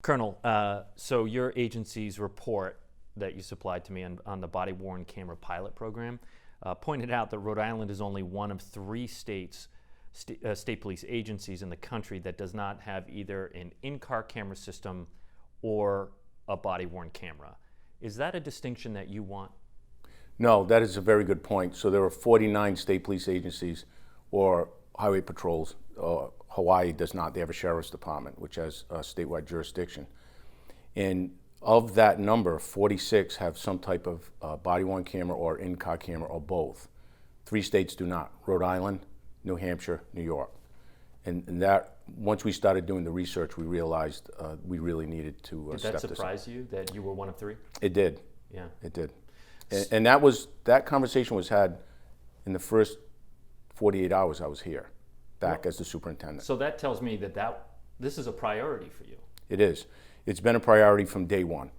Colonel, so your agency's report that you supplied to me on the body-worn camera pilot program pointed out that Rhode Island is only one of three state police agencies in the country that does not have either an in-car camera system or a body-worn camera. Is that a distinction that you want? No, that is a very good point. So there are 49 state police agencies or highway patrols. Hawaii does not. They have a sheriff's department, which has statewide jurisdiction. And of that number, 46 have some type of body-worn camera or in-car camera or both. 3 states do not: Rhode Island, New Hampshire, New York. And that, once we started doing the research, we realized we really needed to step this up. Did that surprise you that you were one of 3? It did. Yeah. It did. And that conversation was had in the first 48 hours I was here, back as the superintendent. So that tells me that this is a priority for you. It is. It's been a priority from day one.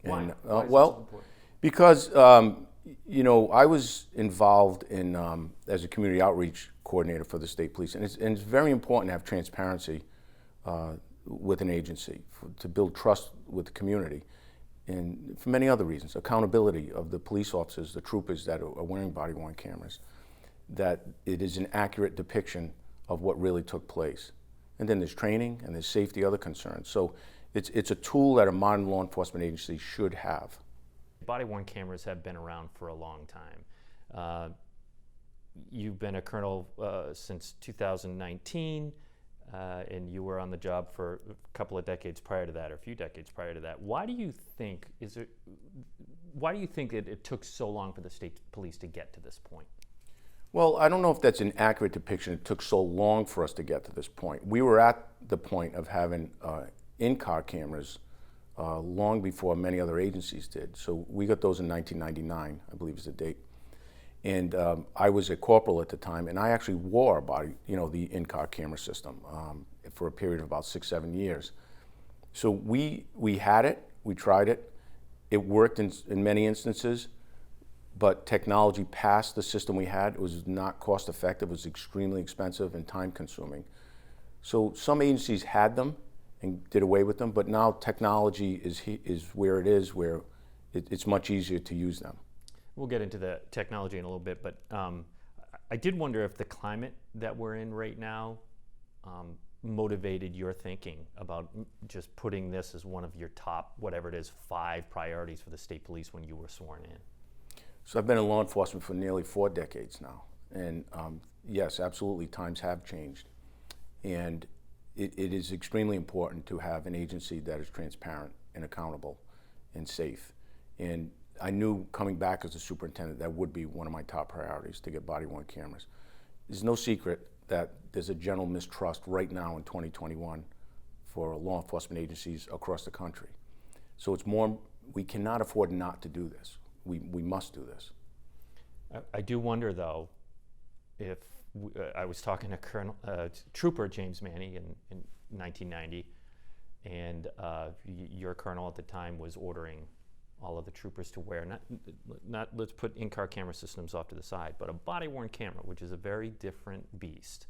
Why? And, Why is it so well, important? because I was involved in as a community outreach coordinator for the state police, and it's very important to have transparency with an agency to build trust with the community, and for many other reasons, accountability of the police officers, the troopers that are wearing body-worn cameras, that it is an accurate depiction of what really took place. And then there's training and there's safety, other concerns. So it's a tool that a modern law enforcement agency should have. Body-worn cameras have been around for a long time. You've been a colonel since 2019, and you were on the job for a couple of decades prior to that, or a few decades prior to that. Why do you think it took so long for the state police to get to this point? Well, I don't know if that's an accurate depiction. It took so long for us to get to this point. We were at the point of having in-car cameras long before many other agencies did. So we got those in 1999, I believe is the date. And I was a corporal at the time, and I actually wore the in-car camera system for a period of about 6-7 years. So we had it, we tried it. It worked in many instances, but technology passed the system we had. It was not cost effective, it was extremely expensive and time consuming. So some agencies had them and did away with them, but now technology is where it is, where it's much easier to use them. We'll get into the technology in a little bit, but I did wonder if the climate that we're in right now motivated your thinking about just putting this as one of your top, whatever it is, 5 priorities for the state police when you were sworn in. So I've been in law enforcement for nearly 4 decades now, and yes, absolutely, times have changed. And it is extremely important to have an agency that is transparent and accountable and safe. And I knew coming back as a superintendent that would be one of my top priorities, to get body-worn cameras. There's no secret that there's a general mistrust right now in 2021 for law enforcement agencies across the country. So it's more, we cannot afford not to do this. We must do this. I do wonder, though, if I was talking to Trooper James Manny in 1990, and your colonel at the time was ordering all of the troopers to wear, not let's put in-car camera systems off to the side, but a body-worn camera, which is a very different beast.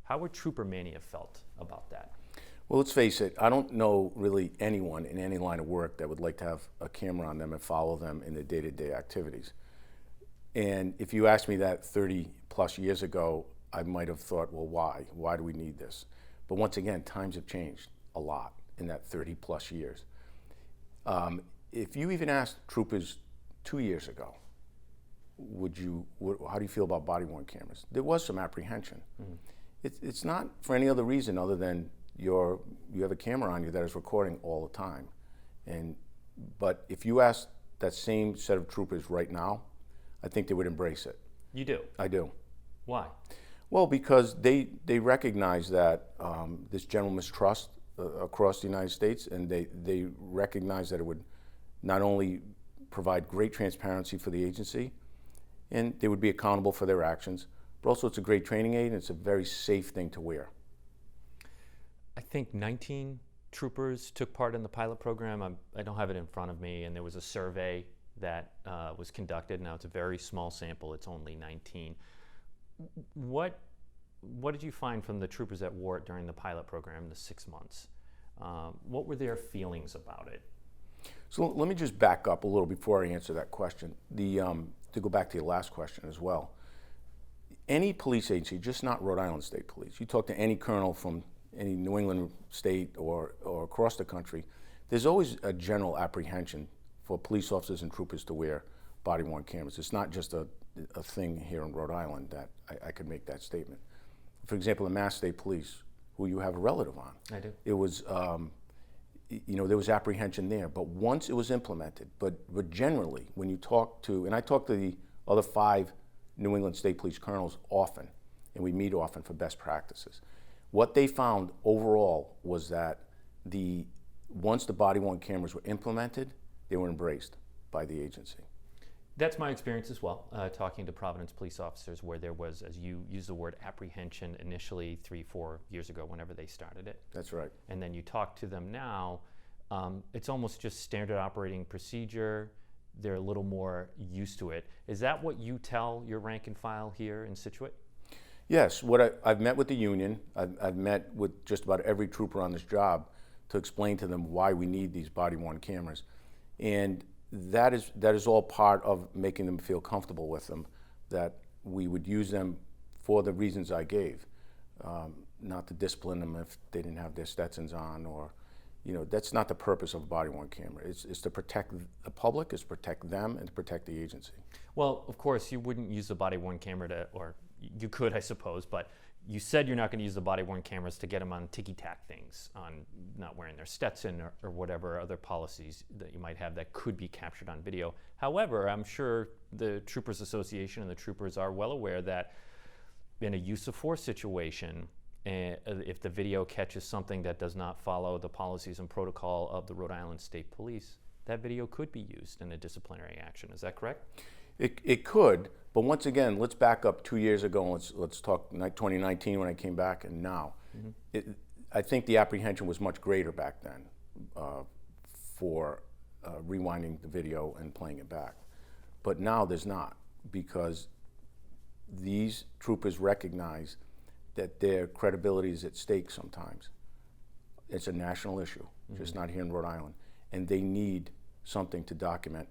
How would Trooper Manny have felt about that? Well, let's face it, I don't know really anyone in any line of work that would like to have a camera on them and follow them in their day-to-day activities. And if you asked me that 30 plus years ago, I might have thought, well, why? Why do we need this? But once again, times have changed a lot in that 30 plus years. If you even asked troopers 2 years ago, how do you feel about body-worn cameras? There was some apprehension. Mm-hmm. It's not for any other reason other than you have a camera on you that is recording all the time. But if you ask that same set of troopers right now, I think they would embrace it. You do? I do. Why? Well, because they recognize that this general mistrust across the United States, and they recognize that it would not only provide great transparency for the agency, and they would be accountable for their actions, but also it's a great training aid and it's a very safe thing to wear. I think 19 troopers took part in the pilot program. I don't have it in front of me, and there was a survey that was conducted. Now it's a very small sample, it's only 19. What did you find from the troopers that wore it during the pilot program, the 6 months? What were their feelings about it? So let me just back up a little before I answer that question. To go back to your last question as well. Any police agency, just not Rhode Island State Police, you talk to any colonel from any New England state or across the country, there's always a general apprehension for police officers and troopers to wear body-worn cameras. It's not just a thing here in Rhode Island that I could make that statement. For example, the Mass State Police, who you have a relative on. I do. It was, there was apprehension there, but once it was implemented, but generally, when you talk to, and I talk to the other 5 New England State Police colonels often, and we meet often for best practices. What they found overall was that once the body-worn cameras were implemented, they were embraced by the agency. That's my experience as well, talking to Providence police officers where there was, as you use the word, apprehension initially 3-4 years ago whenever they started it. That's right. And then you talk to them now, it's almost just standard operating procedure. They're a little more used to it. Is that what you tell your rank and file here in Scituate? Yes, I've met with the union. I've met with just about every trooper on this job to explain to them why we need these body-worn cameras. And that is all part of making them feel comfortable with them, that we would use them for the reasons I gave, not to discipline them if they didn't have their Stetsons on, or, that's not the purpose of a body-worn camera. It's to protect the public, it's to protect them, and to protect the agency. Well, of course, you wouldn't use the body-worn camera or you could, I suppose, but you said you're not going to use the body-worn cameras to get them on ticky-tack things, on not wearing their Stetson or whatever other policies that you might have that could be captured on video. However, I'm sure the Troopers Association and the troopers are well aware that in a use of force situation, if the video catches something that does not follow the policies and protocol of the Rhode Island State Police, that video could be used in a disciplinary action. Is that correct? It could, but once again, let's back up 2 years ago. Let's talk 2019 when I came back, and now. Mm-hmm. I think the apprehension was much greater back then for rewinding the video and playing it back. But now there's not, because these troopers recognize that their credibility is at stake sometimes. It's a national issue, mm-hmm. just not here in Rhode Island, and they need something to document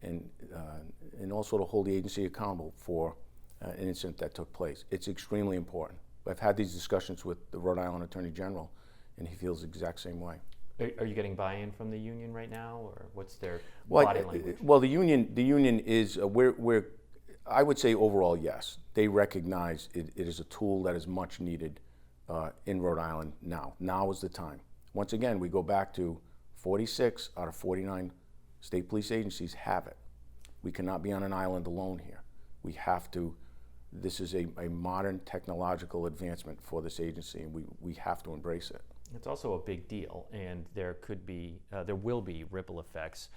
and also to hold the agency accountable for an incident that took place. It's extremely important. I've had these discussions with the Rhode Island Attorney General, and he feels the exact same way. Are you getting buy-in from the union right now, or what's their body language? Well, the union is, I would say overall, yes. They recognize it is a tool that is much needed in Rhode Island now. Now is the time. Once again, we go back to 46 out of 49 state police agencies have it. We cannot be on an island alone here. We have to, this is a modern technological advancement for this agency, and we have to embrace it. It's also a big deal, and there will be ripple effects.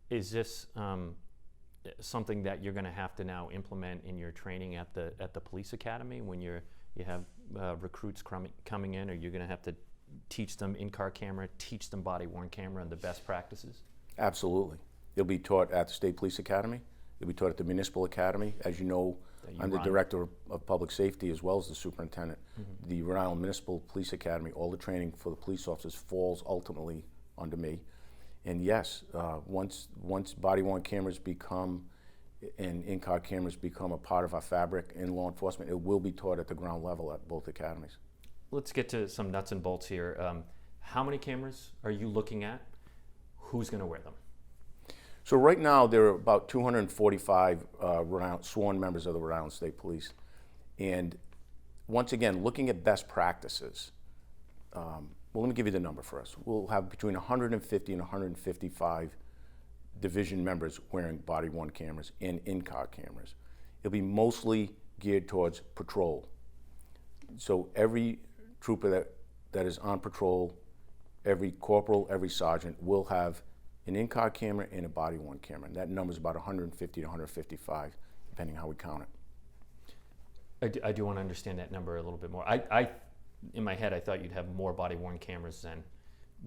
Is this something that you're going to have to now implement in your training at the police academy when you have recruits coming in? Are you going to have to teach them in-car camera, teach them body-worn camera, and the best practices? Absolutely. It'll be taught at the State Police Academy. It'll be taught at the Municipal Academy. As you know, I'm the Director of Public Safety as well as the Superintendent. Mm-hmm. The Rhode Island Municipal Police Academy, all the training for the police officers falls ultimately under me. And yes, once body-worn cameras become and in-car cameras become a part of our fabric in law enforcement, it will be taught at the ground level at both academies. Let's get to some nuts and bolts here. How many cameras are you looking at? Who's going to wear them? So right now there are about 245 sworn members of the Rhode Island State Police. And once again, looking at best practices, well, let me give you the number first. We'll have between 150 and 155 division members wearing body-worn cameras and in-car cameras. It'll be mostly geared towards patrol. So every trooper that is on patrol, every corporal, every sergeant will have an in-car camera and a body-worn camera. And that number is about 150 to 155, depending how we count it. I do want to understand that number a little bit more. In my head, I thought you'd have more body-worn cameras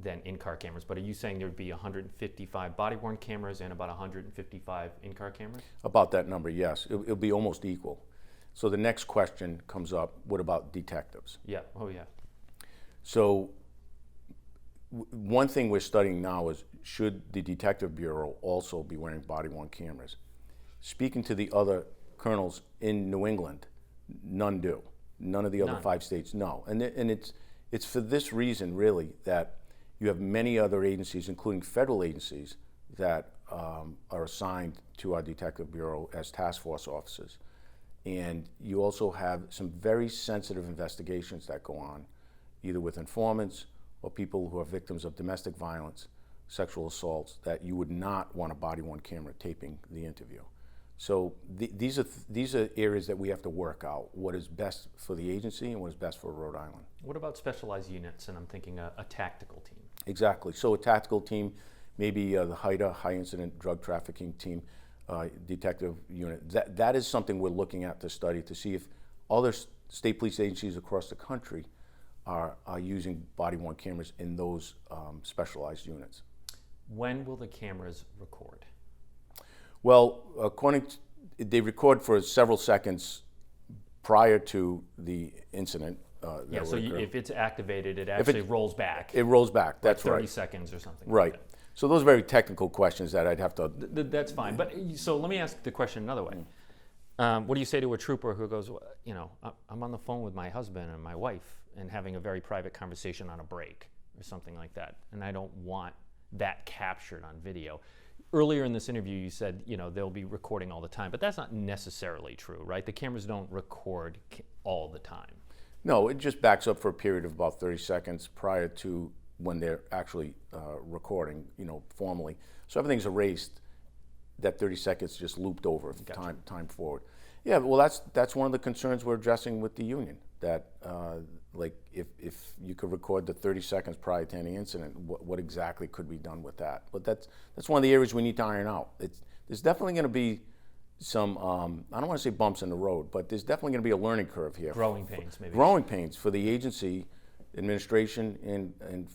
than in-car cameras. But are you saying there would be 155 body-worn cameras and about 155 in-car cameras? About that number, yes. It'll be almost equal. So the next question comes up, what about detectives? Yeah, oh yeah. So one thing we're studying now is, should the Detective Bureau also be wearing body-worn cameras? Speaking to the other colonels in New England, none do. None of the other None. 5 states, no. And it's for this reason, really, that you have many other agencies, including federal agencies, that are assigned to our Detective Bureau as task force officers. And you also have some very sensitive investigations that go on, either with informants or people who are victims of domestic violence, sexual assaults, that you would not want a body-worn camera taping the interview. So these are areas that we have to work out, what is best for the agency and what is best for Rhode Island. What about specialized units? And I'm thinking a tactical team. Exactly. So a tactical team, maybe the HIDTA, High Incident Drug Trafficking Team, detective unit. That is something we're looking at to study to see if other state police agencies across the country are using body-worn cameras in those specialized units. When will the cameras record? Well, they record for several seconds prior to the incident. Yeah, so if it's activated, it actually rolls back. It rolls back, that's like 30 right. seconds or something. Right. Like that. So those are very technical questions that I'd have to... That's fine. But so let me ask the question another way. What do you say to a trooper who goes, you know, I'm on the phone with my husband and my wife and having a very private conversation on a break or something like that, and I don't want that captured on video? Earlier in this interview, you said, you know, they'll be recording all the time, but that's not necessarily true, right? The cameras don't record all the time. No, it just backs up for a period of about 30 seconds prior to when they're actually recording, you know, formally. So everything's erased. That 30 seconds just looped over, Gotcha. time forward. Yeah, well, that's one of the concerns we're addressing with the union. That like if you could record the 30 seconds prior to any incident, what exactly could be done with that? But that's one of the areas we need to iron out. There's definitely going to be some I don't want to say bumps in the road, but there's definitely going to be a learning curve here. Growing pains, maybe. Growing pains for the agency, administration, and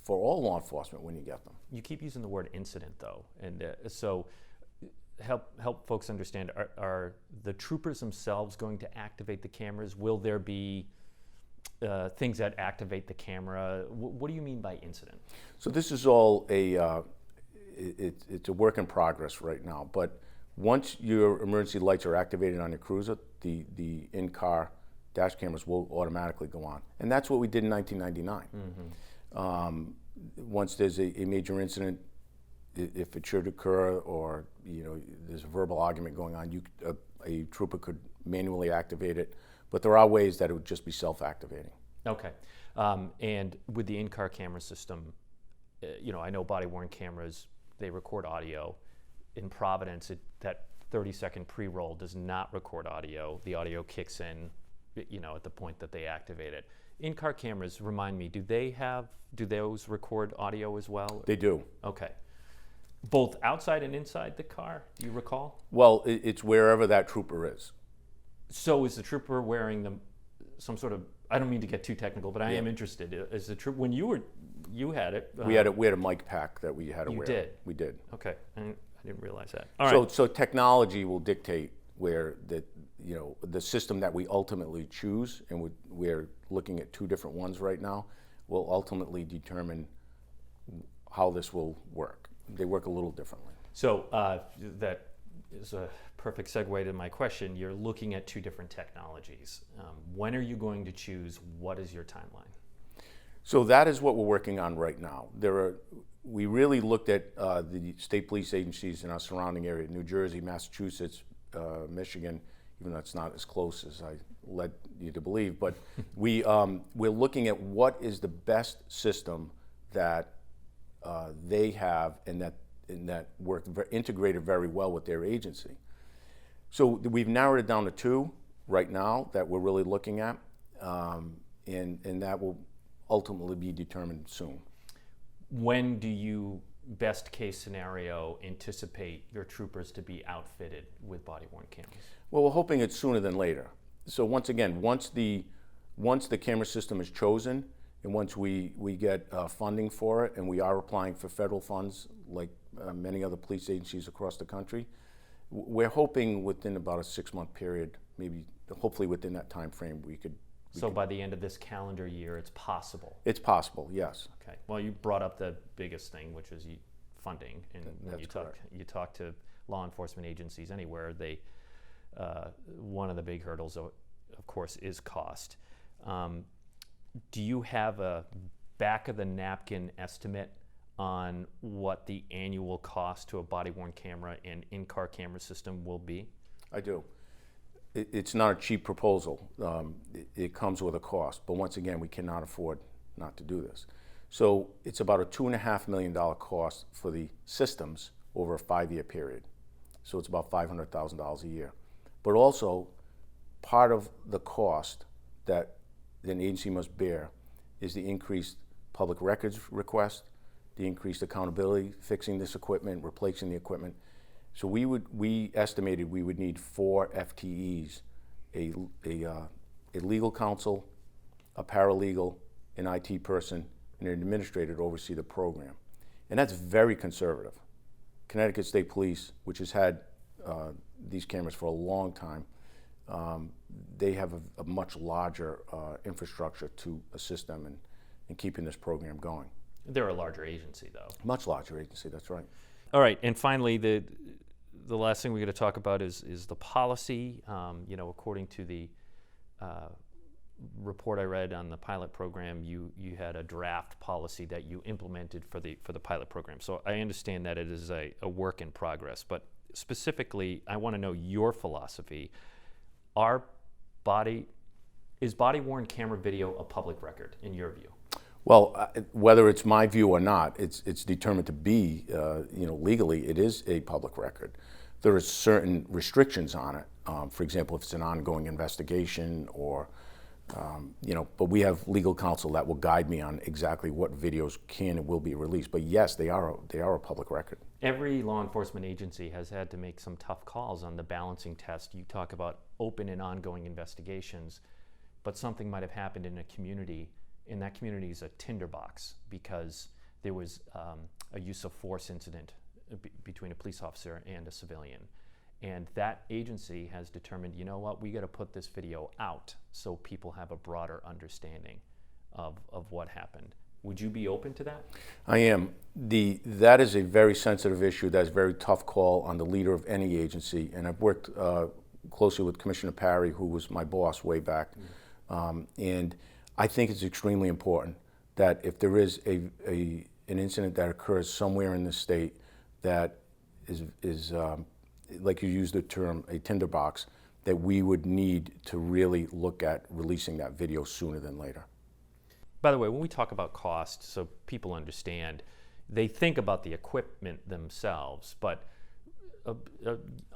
for all law enforcement when you get them. You keep using the word incident, though, and so help folks understand. Are the troopers themselves going to activate the cameras? Will there be things that activate the camera? What do you mean by incident? So this is all it's a work in progress right now. But once your emergency lights are activated on your cruiser, the in-car dash cameras will automatically go on, and that's what we did in 1999. Mm-hmm. Once there's a major incident, if it should occur, or you know there's a verbal argument going on, a trooper could manually activate it. But there are ways that it would just be self-activating. Okay. And with the in-car camera system, you know, I know body-worn cameras, they record audio. In Providence, that 30-second pre-roll does not record audio. The audio kicks in, you know, at the point that they activate it. In-car cameras, remind me, do those record audio as well? They do. Okay. Both outside and inside the car, do you recall? Well, it's wherever that trooper is. So is the trooper wearing some sort of, I don't mean to get too technical, but I am interested. Is the trooper, when you had it? We had a mic pack that we had to wear. You did? We did. Okay, I didn't realize that. All right. So technology will dictate where the system that we ultimately choose, and we're looking at 2 different ones right now, will ultimately determine how this will work. They work a little differently. So that is a perfect segue to my question. You're looking at 2 different technologies. When are you going to choose? What is your timeline? So that is what we're working on right now. We really looked at the state police agencies in our surrounding area, New Jersey, Massachusetts, Michigan, even though it's not as close as I led you to believe. But we're looking at what is the best system that they have and that work integrated very well with their agency. So we've narrowed it down to 2 right now that we're really looking at, and that will ultimately be determined soon. When do you, best case scenario, anticipate your troopers to be outfitted with body-worn cameras? Well, we're hoping it's sooner than later. So once again, once the camera system is chosen, and once we get funding for it, and we are applying for federal funds like many other police agencies across the country, we're hoping within about a 6-month period, maybe hopefully within that time frame, we could So by the end of this calendar year, it's possible. It's possible, yes. Okay. Well, you brought up the biggest thing, which is funding, and when That's you talk to law enforcement agencies anywhere, they one of the big hurdles, of course, is cost. Do you have a back of the napkin estimate on what the annual cost to a body-worn camera and in-car camera system will be? I do. It's not a cheap proposal. It comes with a cost, but once again, we cannot afford not to do this. So it's about a $2.5 million cost for the systems over a 5-year period. So it's about $500,000 a year. But also, part of the cost that an agency must bear is the increased public records request, the increased accountability, fixing this equipment, replacing the equipment. So we estimated we would need 4 FTEs, a legal counsel, a paralegal, an IT person, and an administrator to oversee the program. And that's very conservative. Connecticut State Police, which has had these cameras for a long time, they have a much larger infrastructure to assist them in keeping this program going. They're a larger agency, though. Much larger agency, that's right. All right, and finally, the last thing we're going to talk about is the policy. According to the report I read on the pilot program, you had a draft policy that you implemented for the pilot program. So I understand that it is a work in progress, but specifically, I want to know your philosophy. Is body-worn camera video a public record in your view? Well, whether it's my view or not, it's determined to be, legally, it is a public record. There are certain restrictions on it. For example, if it's an ongoing investigation or, but we have legal counsel that will guide me on exactly what videos can and will be released. But yes, they are a public record. Every law enforcement agency has had to make some tough calls on the balancing test. You talk about open and ongoing investigations, but something might have happened in a community, and that community is a tinderbox because there was a use of force incident between a police officer and a civilian. And that agency has determined, you know what, we got to put this video out so people have a broader understanding of what happened. Would you be open to that? I am. That is a very sensitive issue. That's a very tough call on the leader of any agency. And I've worked closely with Commissioner Parry, who was my boss way back. And I think it's extremely important that if there is an incident that occurs somewhere in the state that is like you used the term, a tinderbox, that we would need to really look at releasing that video sooner than later. By the way, when we talk about cost, so people understand, they think about the equipment themselves, but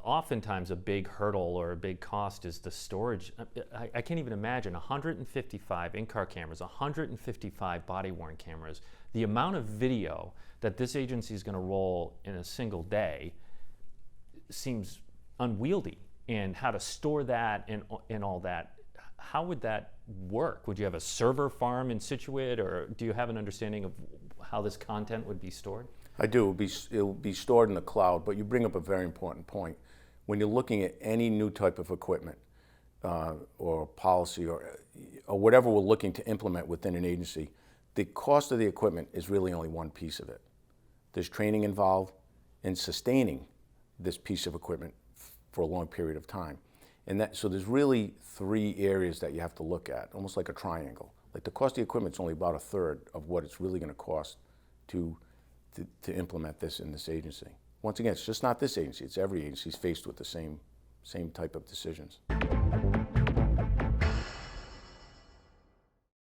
oftentimes a big hurdle or a big cost is the storage. I can't even imagine 155 in-car cameras, 155 body-worn cameras. The amount of video that this agency is going to roll in a single day seems unwieldy, and how to store that and all that. How would that work? Would you have a server farm in Scituate, or do you have an understanding of how this content would be stored? I do. It'll be stored in the cloud, but you bring up a very important point. When you're looking at any new type of equipment or policy or whatever we're looking to implement within an agency, the cost of the equipment is really only one piece of it. There's training involved in sustaining this piece of equipment for a long period of time. So there's really 3 areas that you have to look at, almost like a triangle. Like the cost of the equipment is only about a third of what it's really going to cost to implement this in this agency. Once again, it's just not this agency, it's every agency is faced with the same type of decisions.